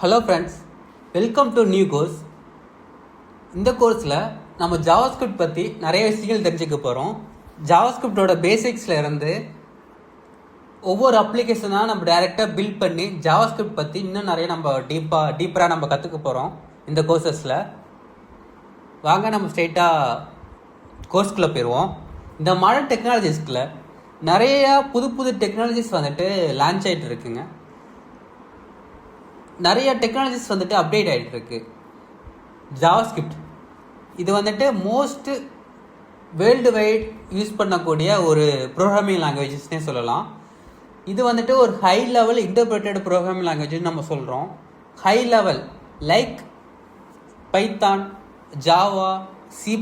Hello friends, welcome to new course. இந்த கோர்ஸில் நம்ம ஜாவாஸ்கிரிப்ட் பற்றி நிறைய விஷயங்கள் தெரிஞ்சுக்க போகிறோம். ஜாவாஸ்கிரிப்டோட பேசிக்ஸில் இருந்து ஒவ்வொரு அப்ளிகேஷனாக நம்ம டைரெக்டாக பில்ட் பண்ணி ஜாவாஸ்கிரிப்ட் பற்றி இன்னும் நிறைய நம்ம டீப்பராக நம்ம கற்றுக்க போகிறோம் இந்த கோர்சஸில். வாங்க நம்ம ஸ்ட்ரெயிட்டாக கோர்ஸ்குள்ளே போயிடுவோம். இந்த மாடர்ன் டெக்னாலஜிஸ்கில் நிறையா புது டெக்னாலஜிஸ் வந்துட்டு லான்ச் ஆகிட்டு இருக்குங்க. நிறைய டெக்னாலஜிஸ் வந்துட்டு அப்டேட் ஆகிட்டு இருக்கு. ஜாவாஸ்கிரிப்ட் இது வந்துட்டு மோஸ்ட் வேர்ல்டு வைட் யூஸ் பண்ணக்கூடிய ஒரு ப்ரோக்ராமிங் லாங்குவேஜஸ்னே சொல்லலாம். இது வந்துட்டு ஒரு ஹை லெவல் இன்டர்பிரேட்டட் ப்ரோக்ராமிங் லாங்குவேஜ்னு நம்ம சொல்கிறோம். High level like Python, Java, C++,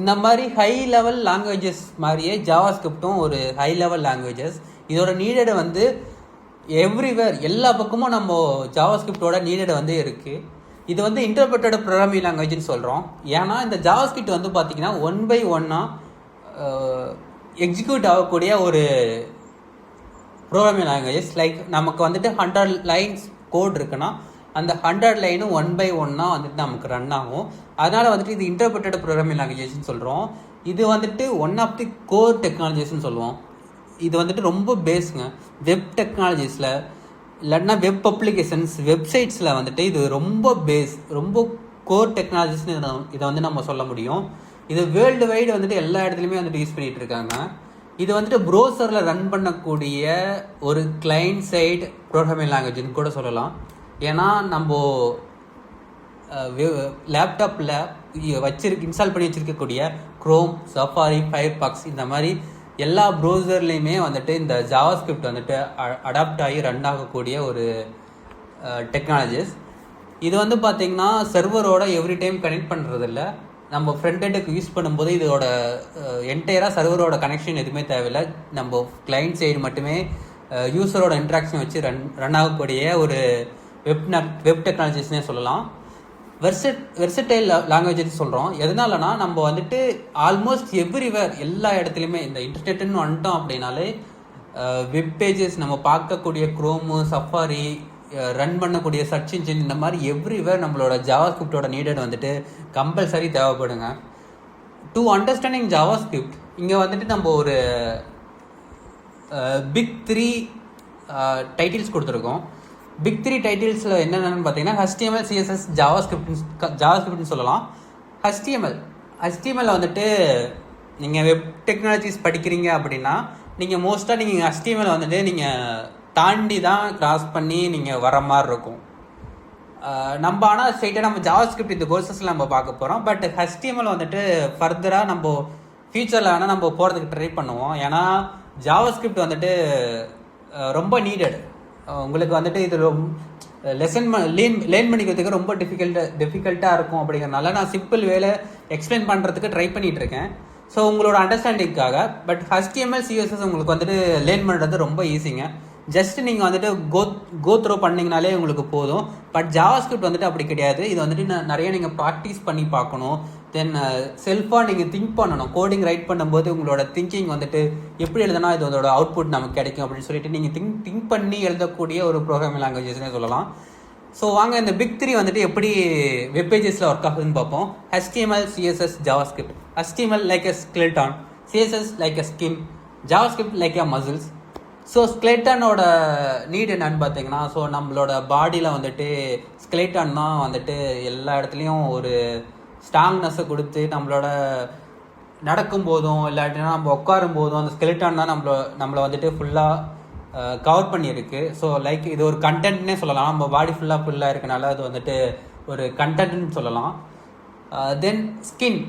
இந்த மாதிரி ஹை லெவல் லாங்குவேஜஸ் மாதிரியே ஜாவாஸ்கிரிப்டும் ஒரு ஹை லெவல் லாங்குவேஜஸ். இதோட நீடட் வந்து எவ்ரிவேர், எல்லா பக்கமும் நம்ம ஜாவாஸ்கிரிப்டோட நீடட் வந்து இருக்குது. இது வந்து இன்டர்பிரேட்டட் ப்ரோக்ராமிங் லாங்குவேஜ்னு சொல்கிறோம். ஏன்னா இந்த ஜாவாஸ்கிரிப்ட் வந்து பார்த்திங்கன்னா 1 by 1 எக்ஸிக்யூட் ஆகக்கூடிய ஒரு ப்ரோக்ராமிங் லாங்குவேஜஸ். லைக் நமக்கு வந்துட்டு 100 lines கோட் இருக்குன்னா அந்த 100 லைனும் 1 by 1 வந்துட்டு நமக்கு ரன் ஆகும். அதனால் வந்துட்டு இது இன்டர்பிரேட்டட் ப்ரோக்ராமிங் லாங்குவேஜஸ்ன்னு சொல்கிறோம். இது வந்துட்டு ஒன் ஆஃப் தி கோர் டெக்னாலஜிஸ்ன்னு சொல்லுவோம். இது வந்துட்டு ரொம்ப பேஸுங்க. வெப் டெக்னாலஜிஸில் இல்லைன்னா வெப் அப்ளிகேஷன்ஸ், வெப்சைட்ஸில் வந்துட்டு இது ரொம்ப பேஸ், ரொம்ப கோர் டெக்னாலஜிஸ்னு இதை வந்து நம்ம சொல்ல முடியும். இது வேர்ல்டு வைடு வந்துட்டு எல்லா இடத்துலையுமே வந்துட்டு யூஸ் பண்ணிகிட்டு இருக்காங்க. இது வந்துட்டு ப்ரௌசரில் ரன் பண்ணக்கூடிய ஒரு கிளைண்ட் சைடு ப்ரோக்ராமிங் லாங்குவேஜ்னு கூட சொல்லலாம். ஏன்னா நம்ம லேப்டாப்பில் இன்ஸ்டால் பண்ணி வச்சுருக்கக்கூடிய க்ரோம், சஃபாரி, ஃபயர்பாக்ஸ் இந்த மாதிரி எல்லா ப்ரௌசர்லேயுமே வந்துட்டு இந்த ஜாவாஸ்கிரிப்ட் வந்துட்டு அடாப்ட் ஆகி ரன் ஆகக்கூடிய ஒரு டெக்னாலஜிஸ். இது வந்து பார்த்திங்கன்னா சர்வரோட எவ்ரி டைம் கனெக்ட் பண்ணுறதில்ல. நம்ம ஃப்ரண்ட் எண்டுக்கு யூஸ் பண்ணும்போது இதோட என்டையராக சர்வரோட கனெக்ஷன் எதுவுமே தேவையில்லை. நம்ம கிளைண்ட் சைடு மட்டுமே யூஸரோட இன்ட்ராக்ஷன் வச்சு ரன் ஆகக்கூடிய ஒரு வெப் டெக்னாலஜிஸ்னே சொல்லலாம். வெர்சடைல் லாங்குவேஜ் சொல்கிறோம். எதனாலனா நம்ம வந்துட்டு ஆல்மோஸ்ட் எவ்ரிவேர், எல்லா இடத்துலையுமே இந்த இன்டர்நெட்டுன்னு வந்துட்டோம் அப்படின்னாலே வெப் பேஜஸ் நம்ம பார்க்கக்கூடிய க்ரோமு, சஃபாரி, ரன் பண்ணக்கூடிய சர்ச் இன்ஜின், இந்த மாதிரி எவ்ரிவேர் நம்மளோட ஜாவாஸ்கிரிப்டோட நீடட் வந்துட்டு கம்பல்சரி தேவைப்படுங்க. டு அண்டர்ஸ்டாண்டிங் ஜாவாஸ்கிரிப்ட் இங்கே வந்துட்டு நம்ம ஒரு பிக் 3 டைட்டில்ஸ் கொடுத்துருக்கோம். பிக் 3 டைட்டில்ஸில் என்னென்னு பார்த்தீங்கன்னா HTML, CSS, ஜாவாஸ்கிரிப்ட்னு சொல்லலாம். HTML வந்துட்டு நீங்கள் வெப் டெக்னாலஜிஸ் படிக்கிறீங்க அப்படின்னா நீங்கள் மோஸ்ட்டாக நீங்கள் HTML வந்துட்டு நீங்கள் தாண்டி தான் கிராஸ் பண்ணி நீங்கள் வர மாதிரி இருக்கும். நம்ம ஆனால் ஸ்ட்ரைட்டாக நம்ம ஜாவாஸ்கிரிப்ட் இந்த கோர்சஸில் நம்ம பார்க்க போகிறோம். பட் HTML வந்துட்டு ஃபர்தராக நம்ம ஃபியூச்சரில் வேணால் நம்ம போகிறதுக்கு ட்ரை பண்ணுவோம். ஏன்னா ஜாவாஸ்கிரிப்ட் வந்துட்டு ரொம்ப நீடட். உங்களுக்கு வந்துட்டு இது லேர்ன் பண்ணிக்கிறதுக்கு ரொம்ப டிஃபிகல்ட்டாக இருக்கும். அப்படிங்கிறனால நான் சிம்பிள் வேலை எக்ஸ்பிளைன் பண்ணுறதுக்கு ட்ரை பண்ணிகிட்டு இருக்கேன். ஸோ உங்களோட அண்டர்ஸ்டாண்டிங்காக. பட் HTML, CSS உங்களுக்கு வந்துட்டு லேர்ன் பண்ணுறது ரொம்ப ஈஸிங்க. ஜஸ்ட் நீங்கள் வந்துட்டு கோ த்ரோ பண்ணிங்கனாலே உங்களுக்கு போதும். பட் ஜாவாஸ்கிரிப்ட் வந்துட்டு அப்படி கிடையாது. இது வந்துட்டு நிறைய நீங்கள் ப்ராக்டிஸ் பண்ணி பார்க்கணும். தென் செல்ஃபாக நீங்கள் திங்க் பண்ணணும். கோடிங் ரைட் பண்ணும்போது உங்களோட திங்கிங் வந்துட்டு எப்படி எழுதுனா இதோட அவுட்புட் நமக்கு கிடைக்கும் அப்படின்னு சொல்லிட்டு நீங்கள் திங்க் பண்ணி எழுதக்கூடிய ஒரு ப்ரோக்ராமிங் லாங்குவேஜஸ்னே சொல்லலாம். ஸோ வாங்க இந்த பிக் 3 வந்துட்டு எப்படி வெப் பேஜஸில் ஒர்க் ஆகுதுன்னு பார்ப்போம். HTML, CSS, JavaScript. HTML like a skeleton, CSS like a skin, JavaScript like a muscles. So ஸ்கெலட்டனோட நீட் என்னன்னு பார்த்தீங்கன்னா, ஸோ நம்மளோட பாடியில் வந்துட்டு ஸ்கெலட்டன் தான் வந்துட்டு எல்லா இடத்துலையும் ஒரு ஸ்ட்ராங்னஸை கொடுத்து நம்மளோட நடக்கும் போதும் இல்லாட்டினா நம்ம உட்காரும் போதும் அந்த ஸ்கெலட்டன் தான் நம்மளை வந்துட்டு ஃபுல்லாக கவர் பண்ணியிருக்கு. ஸோ லைக் இது ஒரு கண்டென்ட்னே சொல்லலாம். நம்ம பாடி ஃபுல்லாக இருக்கனால அது வந்துட்டு ஒரு கண்டென்ட்னு சொல்லலாம். தென் ஸ்கின்.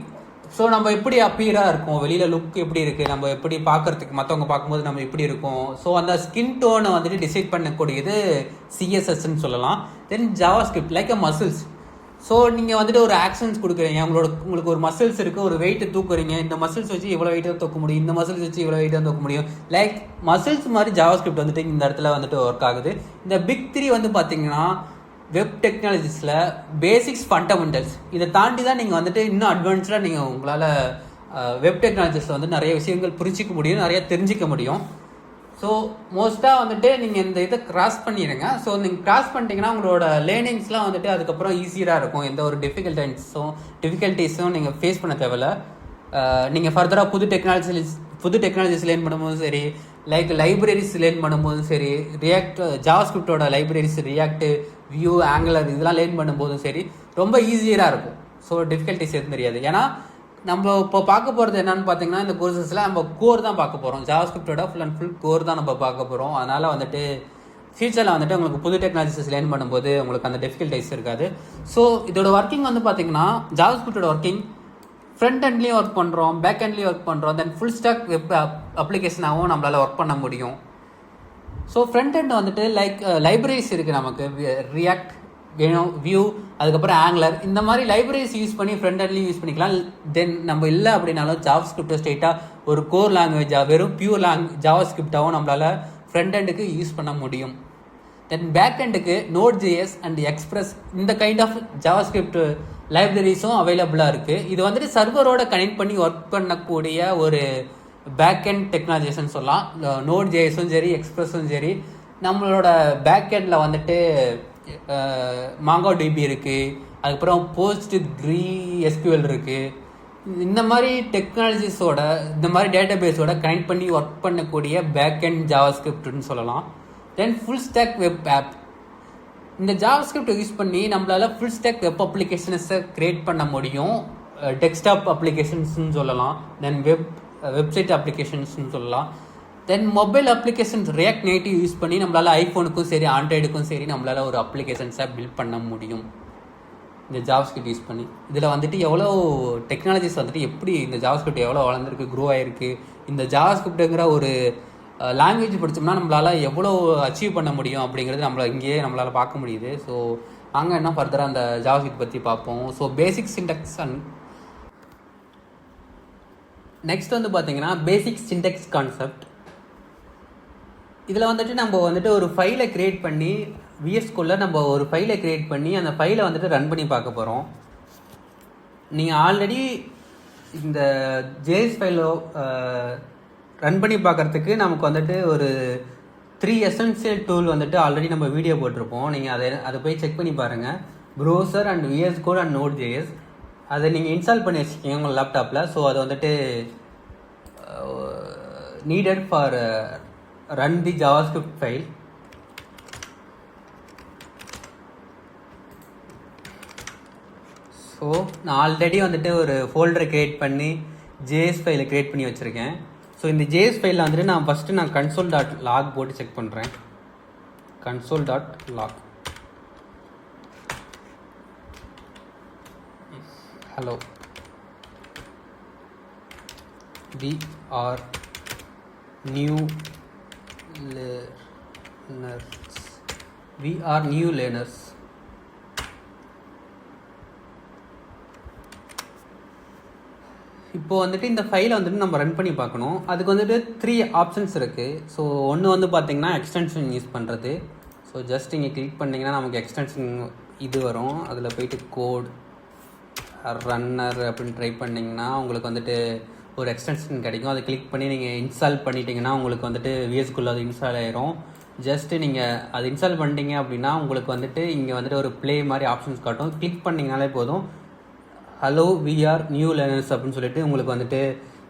ஸோ நம்ம எப்படி அப்பியராக இருக்கும், வெளியில் லுக் எப்படி இருக்குது, நம்ம எப்படி பார்க்குறதுக்கு மற்றவங்க பார்க்கும்போது நம்ம எப்படி இருக்கும். ஸோ அந்த ஸ்கின் டோனை வந்துட்டு டிசைட் பண்ணக்கூடியது CSSன்னு சொல்லலாம். Then JavaScript like a muscles. So நீங்கள் வந்துட்டு ஒரு ஆக்ஷன்ஸ் கொடுக்குறீங்க. உங்களுக்கு ஒரு மசில்ஸ் இருக்குது, ஒரு வெயிட்டு தூக்குறீங்க. இந்த மசில்ஸ் வச்சு இவ்வளோ வெயிட்டாக தூக்க முடியும், இந்த மசில்ஸ் வச்சு இவ்வளோ வெயிட்டாக தூக்க முடியும். லைக் மசில்ஸ் மாதிரி ஜாவாஸ்கிரிப்ட் வந்துட்டு இந்த இடத்துல வந்துட்டு ஒர்க் ஆகுது. இந்த பிக் 3 வந்து பார்த்தீங்கன்னா வெப் டெக்னாலஜிஸில் பேசிக்ஸ், ஃபண்டமெண்டல்ஸ், இதை தாண்டி தான் நீங்கள் வந்துட்டு இன்னும் அட்வான்ஸ்டாக நீங்கள் உங்களால் வெப் டெக்னாலஜிஸில் வந்து நிறைய விஷயங்கள் புரிஞ்சிக்க முடியும், நிறைய தெரிஞ்சிக்க முடியும். ஸோ மோஸ்ட்டாக வந்துட்டு நீங்கள் இந்த இதை கிராஸ் பண்ணிடுங்க. ஸோ நீங்கள் கிராஸ் பண்ணிட்டீங்கன்னா உங்களோட லேர்னிங்ஸ்லாம் வந்துட்டு அதுக்கப்புறம் ஈஸியாக இருக்கும். எந்த ஒரு டிஃபிகல்ட்டிஸும் நீங்கள் ஃபேஸ் பண்ண தேவையில்ல. நீங்கள் ஃபர்தராக புது டெக்னாலஜிஸ் லேர்ன் பண்ணும்போதும் சரி, லைக் லைப்ரரிஸ் லேர்ன் பண்ணும்போதும் சரி, ஜாவாஸ்கிரிப்டோட லைப்ரரிஸ் ரியாக்ட், வியூ, ஆங்குலர் இதெல்லாம் லேர்ன் பண்ணும்போதும் சரி ரொம்ப ஈஸியாக இருக்கும். ஸோ டிஃபிகல்ட்டிஸ் எதுவும் தெரியாது. ஏன்னா நம்ம இப்போ பார்க்க போகிறது என்னன்னு பார்த்தீங்கன்னா, இந்த கோர்சஸில் நம்ம கோர் தான் பார்க்க போகிறோம். ஜாவாஸ்கிரிப்டோட ஃபுல் அண்ட் ஃபுல் கோர் தான் நம்ம பார்க்க போகிறோம். அதனால் வந்துட்டு ஃபியூச்சரில் வந்துட்டு உங்களுக்கு புது டெக்னாலஜிஸ் லேர்ன் பண்ணும்போது உங்களுக்கு அந்த டிஃபிகல்ட்டிஸ் இருக்காது. ஸோ இதோட ஒர்க்கிங் வந்து பார்த்தீங்கன்னா, ஜாவாஸ்கிரிப்டோட ஒர்க்கிங் ஃப்ரண்ட் எண்ட்லேயும் ஒர்க் பண்ணுறோம், பேக் எண்ட்லேயும் ஒர்க் பண்ணுறோம், தென் ஃபுல் ஸ்டாக் வெப் அப்ளிகேஷனாகவும் நம்மளால் ஒர்க் பண்ண முடியும். ஸோ ஃப்ரண்ட் எண்ட் வந்துட்டு லைக் லைப்ரரிஸ் இருக்குது நமக்கு, ரியாக்ட், வியூ, அதுக்கப்புறம் ஆங்குலர், இந்த மாதிரி லைப்ரரிஸ் யூஸ் பண்ணி ஃப்ரண்ட் எண்ட்லையும் யூஸ் பண்ணிக்கலாம். தென் நம்ம இல்லை அப்படின்னாலும் ஜாவாஸ்கிரிப்டை ஸ்ட்ரெயிட்டாக ஒரு கோர் லாங்குவேஜாக வெறும் பியூர் ஜாவாஸ்கிரிப்டாகவும் நம்மளால் ஃப்ரண்ட் எண்டுக்கு யூஸ் பண்ண முடியும். தென் பேக் எண்டுக்கு Node.js அண்ட் எக்ஸ்பிரஸ் இந்த கைண்ட் ஆஃப் ஜாவாஸ்கிரிப்ட் லைப்ரரிஸும் அவைலபிளாக இருக்குது. இது வந்துட்டு சர்வரோட கனெக்ட் பண்ணி ஒர்க் பண்ணக்கூடிய ஒரு பேக் எண்ட் டெக்னாலஜிஸ்ன்னு சொல்லலாம். Node.jsம் சரி, எக்ஸ்பிரஸும் சரி. நம்மளோட பேக் எண்டில் வந்துட்டு MongoDB இருக்குது, அதுக்கப்புறம் PostgreSQL இருக்குது. இந்த மாதிரி டெக்னாலஜிஸோட, இந்த மாதிரி டேட்டா பேஸோட கனெக்ட் பண்ணி ஒர்க் பண்ணக்கூடிய பேக் எண்ட் ஜாவாஸ்கிரிப்ட்னு சொல்லலாம். Then full stack web app, இந்த ஜாவாஸ்கிரிப்டை யூஸ் பண்ணி நம்மளால் ஃபுல் ஸ்டாக் வெப் அப்ளிகேஷன்ஸை க்ரியேட் பண்ண முடியும். டெஸ்க்டாப் அப்ளிகேஷன்ஸ்னு சொல்லலாம், தென் வெப்சைட் அப்ளிகேஷன்ஸ்னு சொல்லலாம். Then mobile applications React Native use பண்ணி நம்மளால் ஐஃபோனுக்கும் சரி, ஆண்ட்ராய்டுக்கும் சரி நம்மளால் ஒரு அப்ளிகேஷன்ஸை பில்ட் பண்ண முடியும் இந்த ஜாவாஸ்கிரிப்ட் யூஸ் பண்ணி. இதில் வந்துட்டு எவ்வளோ டெக்னாலஜிஸ் வந்துட்டு எப்படி இந்த ஜாவாஸ்கிரிப்ட் எவ்வளோ வளர்ந்துருக்கு, க்ரோ ஆகிருக்கு. இந்த ஜாவாஸ்கிரிப்டுங்கிற ஒரு லாங்குவேஜ் படித்தோம்னா நம்மளால் எவ்வளோ அச்சீவ் பண்ண முடியும் அப்படிங்கிறது நம்மளால் பார்க்க முடியுது. ஸோ அங்கே என்ன ஃபர்தராக அந்த ஜாவாஸ்கிரிப்ட் பற்றி பார்ப்போம். So basic Sintex and next வந்து பார்த்தீங்கன்னா பேசிக் சின்டெக்ஸ் கான்செப்ட். இதில் வந்துட்டு நம்ம வந்துட்டு ஒரு ஃபைலை க்ரியேட் பண்ணி, VS Codeல நம்ம ஒரு ஃபைலை க்ரியேட் பண்ணி அந்த ஃபைலை வந்துட்டு ரன் பண்ணி பார்க்க போகிறோம். நீங்கள் ஆல்ரெடி இந்த JS ஃபைலோ ரன் பண்ணி பார்க்குறதுக்கு நமக்கு வந்துட்டு ஒரு 3 எசென்சியல் டூல் வந்துட்டு ஆல்ரெடி நம்ம வீடியோ போட்டிருப்போம். நீங்கள் அதை போய் செக் பண்ணி பாருங்கள். Browser and VS Code and Node.js அதை நீங்கள் இன்ஸ்டால் பண்ணி வச்சுக்கிங்க உங்கள் லேப்டாப்பில். ஸோ அது வந்துட்டு needed for run the JavaScript file. So நான் ஆல்ரெடி வந்துட்டு ஒரு ஃபோல்டரை க்ரியேட் பண்ணி JS ஃபைலை க்ரியேட் பண்ணி வச்சுருக்கேன். ஸோ இந்த JS ஃபைலில் வந்துட்டு நான் ஃபஸ்ட்டு console.log போட்டு செக் பண்ணுறேன். console.log hello we are new learners. இப்போ வந்துட்டு இந்த ஃபைலை வந்துட்டு நம்ம ரன் பண்ணி பார்க்கணும். அதுக்கு வந்துட்டு 3 ஆப்ஷன்ஸ் இருக்குது. ஸோ ஒன்று வந்து பார்த்தீங்கன்னா எக்ஸ்டென்ஷன் யூஸ் பண்ணுறது. ஸோ ஜஸ்ட் இங்கே கிளிக் பண்ணிங்கன்னா நமக்கு எக்ஸ்டென்ஷன் இது வரும். அதில் போயிட்டு கோட் ரன்னர் அப்படின்னு ட்ரை பண்ணிங்கன்னா உங்களுக்கு வந்துட்டு ஒரு எக்ஸ்டென்ஷன் கிடைக்கும். அதை கிளிக் பண்ணி நீங்கள் இன்ஸ்டால் பண்ணிட்டீங்கன்னா உங்களுக்கு வந்துட்டு VS Code அது இன்ஸ்டால் ஆயிரும். ஜஸ்ட்டு நீங்கள் அது இன்ஸ்டால் பண்ணிட்டீங்க அப்படின்னா உங்களுக்கு வந்துட்டு இங்கே வந்துட்டு ஒரு ப்ளே மாதிரி ஆப்ஷன்ஸ் காட்டும். கிளிக் பண்ணிங்கனாலே போதும், hello we are new learners அப்படின்னு சொல்லிட்டு உங்களுக்கு வந்துட்டு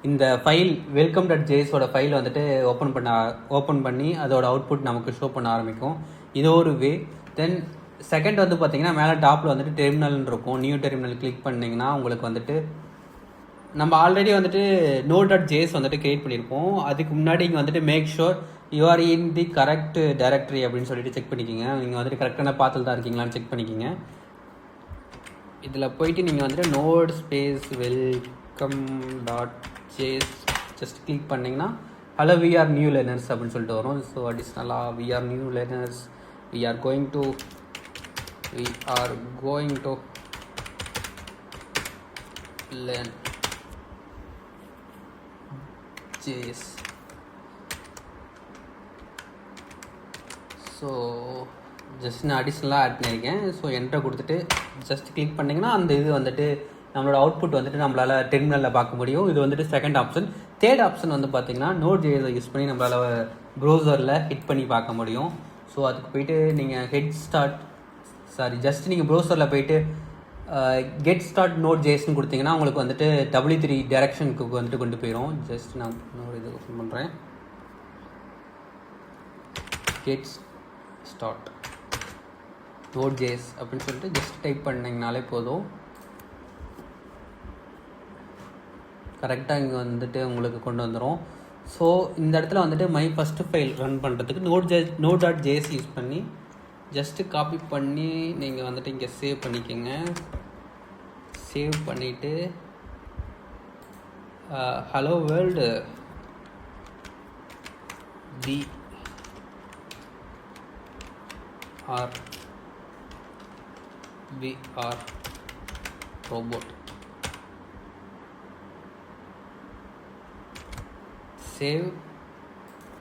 இந்த ஃபைல் welcome.jsோட ஃபைல் வந்துட்டு ஓப்பன் பண்ணி அதோட அவுட்புட் நமக்கு ஷோ பண்ண ஆரம்பிக்கும். இது ஒரு வே. தென் செகண்ட் வந்து பார்த்தீங்கன்னா மேலே டாப்பில் வந்துட்டு டெர்மினல்னு இருக்கும். நியூ டெர்மினல் கிளிக் பண்ணிங்கன்னா உங்களுக்கு வந்துட்டு நம்ம ஆல்ரெடி வந்துட்டு Node.js வந்துட்டு கிரியேட் பண்ணியிருப்போம். அதுக்கு முன்னாடி இங்கே வந்துட்டு make sure you are in the correct directory அப்படின்னு சொல்லிட்டு செக் பண்ணிக்கிங்க. நீங்கள் வந்துட்டு கரெக்டான பாத்தில் தான் இருக்கீங்களான்னு செக் பண்ணிக்கிங்க. இதில் போயிட்டு நீங்கள் வந்துட்டு node space welcome.js just click பண்ணிங்கன்னா hello we are new learners அப்படின்னு சொல்லிட்டு வரும். ஸோ அடிஷ்னலாக we are new learners, we are going to learn JS. So just நான் அடிஷ்னலாக ஆட் பண்ணியிருக்கேன். ஸோ என்ட்ரை கொடுத்துட்டு ஜஸ்ட் கிளிக் பண்ணிங்கன்னா அந்த இது வந்துட்டு நம்மளோட அவுட்புட் வந்துட்டு நம்மளால் டெர்மினலில் பார்க்க முடியும். இது வந்துட்டு செகண்ட் ஆப்ஷன். தேர்ட் ஆப்ஷன் வந்து பார்த்தீங்கன்னா நோட் ஜேஎஸை யூஸ் பண்ணி நம்மளால் ப்ரௌசரில் ஹிட் பண்ணி பார்க்க முடியும். ஸோ அதுக்கு போய்ட்டு நீங்கள் ஜஸ்ட் நீங்கள் ப்ரௌசரில் போய்ட்டு கெட் ஸ்டார்ட் நோட் ஜேஎஸ்ன்னு கொடுத்தீங்கன்னா உங்களுக்கு வந்துட்டு W3 டைரக்ஷனுக்கு வந்துட்டு கொண்டு போயிடும். ஜஸ்ட் நான் இன்னொரு இது ஓப்பன் பண்ணுறேன். கெட் ஸ்டார்ட் நோட் ஜேஎஸ் அப்படின்னு சொல்லிட்டு ஜஸ்ட் டைப் பண்ணிங்கனாலே போதும். கரெக்டாக இங்கே வந்துட்டு உங்களுக்கு கொண்டு வந்துடும். ஸோ இந்த இடத்துல வந்துட்டு மை ஃபஸ்ட்டு ஃபைல் ரன் பண்ணுறதுக்கு node.js யூஸ் பண்ணி ஜஸ்ட்டு காப்பி பண்ணி நீங்கள் வந்துட்டு இங்கே சேவ் பண்ணிக்கோங்க. சேவ் பண்ணிவிட்டு hello world VR robot save.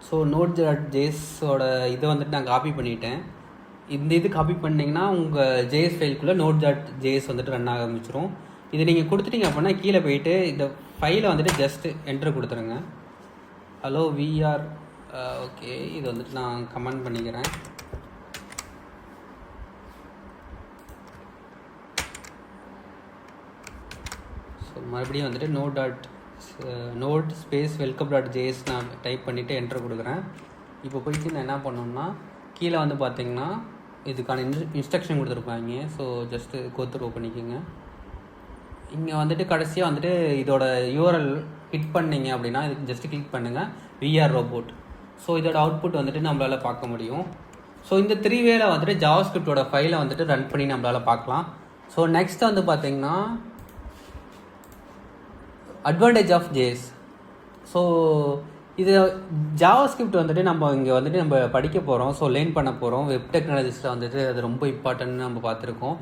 So node.jsோட இதை வந்துட்டு நான் காப்பி பண்ணிட்டேன். இந்த இது காப்பி பண்ணிங்கன்னா உங்கள் ஜேஎஸ் ஃபைலுக்குள்ளே node.js வந்துட்டு ரன் ஆரம்பிச்சிடும். இது நீங்கள் கொடுத்துட்டீங்க அப்படின்னா கீழே போயிட்டு இந்த ஃபைலை வந்துட்டு ஜஸ்ட் என்ட்ரு கொடுத்துருங்க. ஹலோ VR ஓகே, இது வந்துட்டு நான் கமெண்ட் பண்ணிக்கிறேன். ஸோ மறுபடியும் வந்துட்டு நோட் ஸ்பேஸ் welcome.js நான் டைப் பண்ணிவிட்டு என்ட்ரு கொடுக்குறேன். இப்போ போயிட்டு நான் என்ன பண்ணணும்னா கீழே வந்து பார்த்தீங்கன்னா இதுக்கான இன்ஸ்ட்ரக்ஷன் கொடுத்துருப்பாங்க. ஸோ ஜஸ்ட்டு கோத்ரூ பண்ணிக்கோங்க. இங்கே வந்துட்டு கடைசியாக வந்துட்டு இதோட URL ஹிட் பண்ணிங்க அப்படின்னா இதுக்கு ஜஸ்ட்டு கிளிக் பண்ணுங்கள் VR ரோபோட். ஸோ இதோட அவுட்புட் வந்துட்டு நம்மளால் பார்க்க முடியும். ஸோ இந்த 3 வேல வந்துட்டு ஜாவாஸ்கிரிப்டோட ஃபைலை வந்துட்டு ரன் பண்ணி நம்மளால் பார்க்கலாம். ஸோ நெக்ஸ்ட் வந்து பார்த்தீங்கன்னா அட்வான்டேஜ் ஆஃப் JS. ஸோ இது ஜாவாஸ்கிரிப்ட் வந்துட்டு நம்ம இங்கே வந்துட்டு நம்ம படிக்க போகிறோம். ஸோ லேர்ன் பண்ண போகிறோம். வெப் டெக்னாலஜிஸில் வந்துட்டு அது ரொம்ப இம்பார்ட்டன்ட்னு நம்ம பார்த்துருக்கோம்.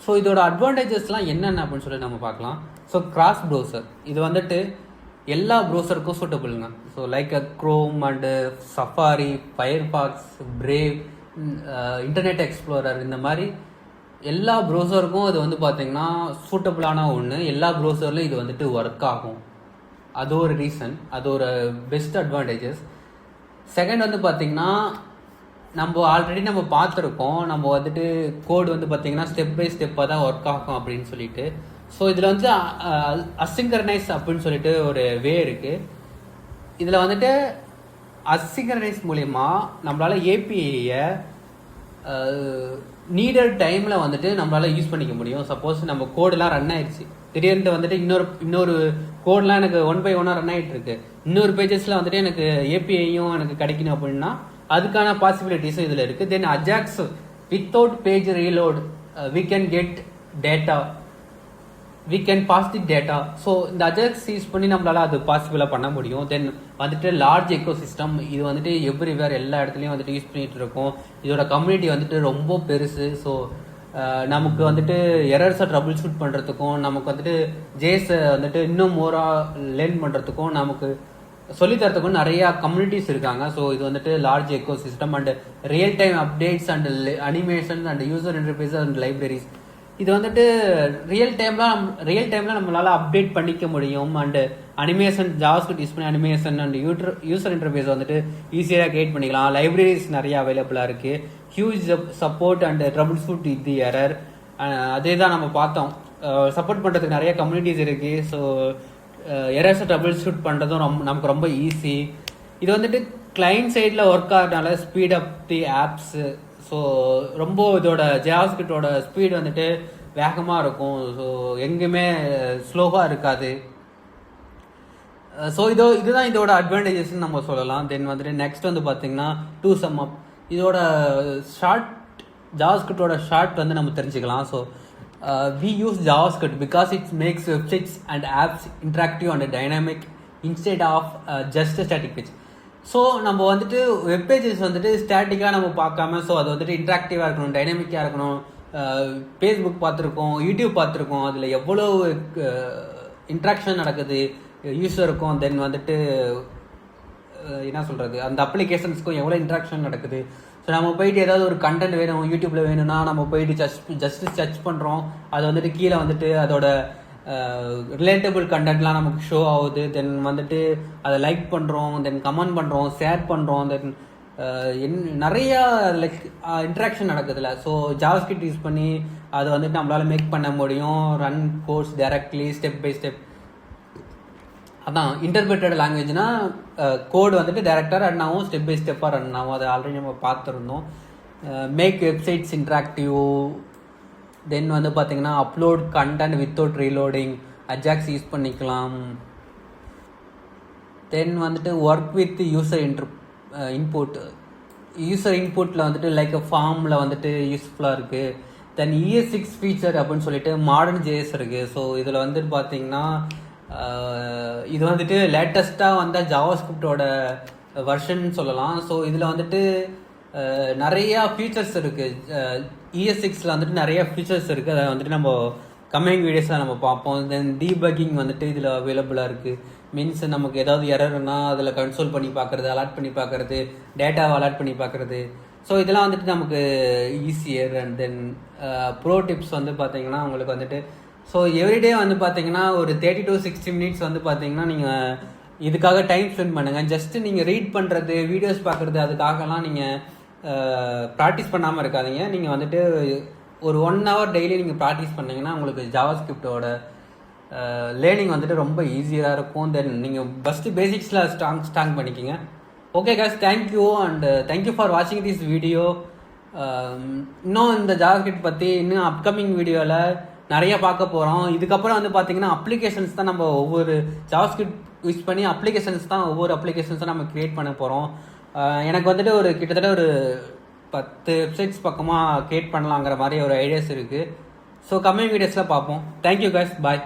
ஸோ இதோட அட்வான்டேஜஸ்லாம் என்னென்ன அப்படின்னு சொல்லி நம்ம பார்க்கலாம். ஸோ கிராஸ் ப்ரௌசர் இது வந்துட்டு எல்லா ப்ரௌசருக்கும் சூட்டபிளுங்க. So like Chrome and Safari, Firefox, Brave, Internet Explorer, இந்த மாதிரி எல்லா ப்ரௌசருக்கும் இது வந்து பார்த்திங்கன்னா சூட்டபிளான ஒன்று. எல்லா ப்ரௌசர்லையும் இது வந்துட்டு ஒர்க் ஆகும். அது ஒரு ரீசன், அது ஒரு பெஸ்ட் அட்வான்டேஜஸ். செகண்ட் வந்து பார்த்திங்கன்னா நம்ம ஆல்ரெடி நம்ம பார்த்துருக்கோம், நம்ம வந்துட்டு கோடு வந்து பார்த்திங்கன்னா ஸ்டெப் பை ஸ்டெப்பாக தான் ஒர்க் ஆகும் அப்படின்னு சொல்லிட்டு. ஸோ இதில் வந்து அசிங்கரனைஸ் அப்படின்னு சொல்லிட்டு ஒரு வே இருக்குது. இதில் வந்துட்டு அசிங்கரனைஸ் மூலயமா நம்மளால் ஏபிஐயை நீடட் டைமில் வந்துட்டு நம்மளால் யூஸ் பண்ணிக்க முடியும். சப்போஸ் நம்ம கோடெலாம் ரன் ஆயிடுச்சு, திடீர்னு வந்துட்டு இன்னொரு கோடெலாம் எனக்கு 1 by 1 ரன் ஆகிட்டு இருக்கு, இன்னொரு பேஜஸில் வந்துட்டு எனக்கு ஏபிஐயும் எனக்கு கிடைக்கணும் அப்படின்னா அதுக்கான பாசிபிலிட்டிஸும் இதில் இருக்குது. Then Ajax without page reload we can get data, we can pass the data. So இந்த அஜாக்ஸ் யூஸ் பண்ணி நம்மளால் அது பாசிபிளாக பண்ண முடியும். தென் வந்துட்டு லார்ஜ் எக்கோ சிஸ்டம், இது வந்துட்டு எவ்ரிவேர் எல்லா இடத்துலையும் வந்துட்டு யூஸ் பண்ணிகிட்டு இருக்கோம். இதோட கம்யூனிட்டி வந்துட்டு ரொம்ப பெருசு. ஸோ நமக்கு வந்துட்டு எரர்ஸை ட்ரபிள் ஷூட் பண்ணுறதுக்கும், நமக்கு வந்துட்டு ஜேஸை வந்துட்டு இன்னும் மோராக லேர்ன் பண்ணுறதுக்கும், நமக்கு சொல்லித்தரத்துக்கும் நிறையா கம்யூனிட்டிஸ் இருக்காங்க. ஸோ இது வந்துட்டு large echo system and real time updates and animation and user interface and libraries. இது வந்துட்டு ரியல் டைமில் நம்மளால் அப்டேட் பண்ணிக்க முடியும். அண்டு அனிமேஷன் ஜாவாஸ்கிரிப்ட் யூஸ் பண்ணி அனிமேஷன் அண்ட் யூசர் இன்டர்ஃபேஸ் வந்துட்டு ஈஸியாக கிரியேட் பண்ணிக்கலாம். லைப்ரரிஸ் நிறைய அவைலபிளாக இருக்குது. Huge support and trouble shoot with the error, அதே தான் நம்ம பார்த்தோம். சப்போர்ட் பண்ணுறதுக்கு நிறைய கம்யூனிட்டிஸ் இருக்குது. ஸோ எரர்ஸை ட்ரபிள் ஷூட் பண்ணுறதும் நமக்கு ரொம்ப ஈஸி. இது வந்துட்டு கிளைண்ட் சைடில் ஒர்க் ஆகிறதுனால ஸ்பீட் அப் தி ஆப்ஸு. ஸோ ரொம்ப இதோட ஜாவாஸ்கிரிப்டோட ஸ்பீட் வந்துட்டு வேகமாக இருக்கும். ஸோ எங்கேயுமே ஸ்லோவாக இருக்காது. ஸோ இதுதான் இதோட அட்வான்டேஜஸ்ன்னு நம்ம சொல்லலாம். தென் வந்துட்டு நெக்ஸ்ட் வந்து பார்த்தீங்கன்னா டு சம் அப், இதோட ஜாவாஸ்கிரிப்டோட ஷார்ட் வந்து நம்ம தெரிஞ்சுக்கலாம். So we use JavaScript because it makes websites and apps interactive and dynamic instead of just a static page. So நம்ம வந்துட்டு வெப் பேஜஸ் வந்துட்டு ஸ்டாட்டிக்காக நம்ம பார்க்காம, ஸோ அது வந்துட்டு இன்ட்ராக்டிவாக இருக்கணும், டைனாமிக்காக இருக்கணும். ஃபேஸ்புக் பார்த்துருக்கோம், யூடியூப் பார்த்துருக்கோம், அதில் எவ்வளோ இன்ட்ராக்ஷன் நடக்குது யூஸருக்கும், தென் வந்துட்டு என்ன சொல்கிறது, அந்த அப்ளிகேஷன்ஸ்க்கும் எவ்வளோ இன்ட்ராக்ஷன் நடக்குது. ஸோ நம்ம போயிட்டு ஏதாவது ஒரு கண்டென்ட் வேணும் யூடியூப்பில் வேணும்னா நம்ம போயிட்டு ஜஸ்ட் சர்ச் பண்ணுறோம். அது வந்துட்டு கீழே வந்துட்டு அதோட ரிலேட்டபிள் கண்டென்ட்லாம் நமக்கு ஷோ ஆகுது. தென் வந்துட்டு அதை லைக் பண்ணுறோம், தென் கமெண்ட் பண்ணுறோம், ஷேர் பண்ணுறோம், தென் நிறையா லைக் இன்ட்ராக்ஷன் நடக்குதுல்ல. ஸோ ஜாவாஸ்கிரிப்ட் யூஸ் பண்ணி அதை வந்துட்டு நம்மளால் மேக் பண்ண முடியும். Run codes directly step by step. அதான் இன்டர்பிரேட்டட் லாங்குவேஜ்னா கோடு வந்துட்டு டேரக்டாக ரன் ஆகும், ஸ்டெப் பை ஸ்டெப்பாக ரன் ஆகும். அதை ஆல்ரெடி நம்ம பார்த்துருந்தோம். Make websites interactive. தென் வந்து பார்த்தீங்கன்னா upload content without reloading, Ajax use பண்ணிக்கலாம். தென் வந்துட்டு work with user input. User இன்புட்டில் வந்துட்டு லைக் ஃபார்மில் வந்துட்டு யூஸ்ஃபுல்லாக இருக்குது. தென் ES6 ஃபீச்சர் அப்படின்னு சொல்லிட்டு மாடர்ன் JS இருக்குது. ஸோ இதில் வந்துட்டு பார்த்தீங்கன்னா இது வந்துட்டு லேட்டஸ்ட்டாக வந்த ஜாவாஸ்கிரிப்டோட வெர்ஷன் சொல்லலாம். ஸோ இதில் வந்துட்டு நிறையா ஃபீச்சர்ஸ் இருக்குது. ES6ல் வந்துட்டு நிறைய ஃபீச்சர்ஸ் இருக்குது. அதை வந்துட்டு நம்ம கம்மிங் வீடியோஸில் நம்ம பார்ப்போம். தென் டீபக்கிங் வந்துட்டு இதில் அவைலபிளாக இருக்குது. மீன்ஸ் நமக்கு ஏதாவது எரர்னா அதில் கன்சோல் பண்ணி பார்க்குறது, அலாட் பண்ணி பார்க்குறது, டேட்டாவை அலாட் பண்ணி பார்க்குறது. ஸோ இதெல்லாம் வந்துட்டு நமக்கு easier. And then bro tips வந்து பார்த்தீங்கன்னா உங்களுக்கு வந்துட்டு ஸோ எவ்ரிடே வந்து பார்த்தீங்கன்னா ஒரு 30 to 60 minutes வந்து பார்த்தீங்கன்னா நீங்கள் இதுக்காக டைம் ஸ்பெண்ட் பண்ணுங்கள். ஜஸ்ட்டு நீங்கள் ரீட் பண்ணுறது, வீடியோஸ் பார்க்குறது, அதுக்காகலாம் நீங்கள் ப்ராக்டிஸ் பண்ணாமல் இருக்காதீங்க. நீங்கள் வந்துட்டு ஒரு 1 hour டெய்லி நீங்கள் ப்ராக்டிஸ் பண்ணிங்கன்னா உங்களுக்கு ஜாவாஸ்கிரிப்டோட லேர்னிங் வந்துட்டு ரொம்ப ஈஸியாக இருக்கும். தென் நீங்கள் ஃபஸ்ட்டு பேசிக்ஸில் ஸ்ட்ராங் பண்ணிக்கிங்க. Okay guys, thank you and thank you for வாட்சிங் திஸ் வீடியோ. இன்னும் இந்த ஜாவாஸ்கிரிப்ட் பற்றி இன்னும் அப்கமிங் வீடியோவில் நிறைய பார்க்க போகிறோம். இதுக்கப்புறம் வந்து பார்த்தீங்கன்னா அப்ளிகேஷன்ஸ் தான் நம்ம ஒவ்வொரு ஜாவாஸ்கிரிப்ட் யூஸ் பண்ணி ஒவ்வொரு அப்ளிகேஷன்ஸும் நம்ம க்ரியேட் பண்ண போகிறோம். எனக்கு வந்துட்டு கிட்டத்தட்ட ஒரு 10 வெப்சைட்ஸ் பக்கமாக க்ரியேட் பண்ணலாங்கிற மாதிரி ஒரு ஐடியாஸ் இருக்குது. ஸோ கம்மிங் வீடியோஸில் பார்ப்போம். தேங்க்யூ guys, பாய்.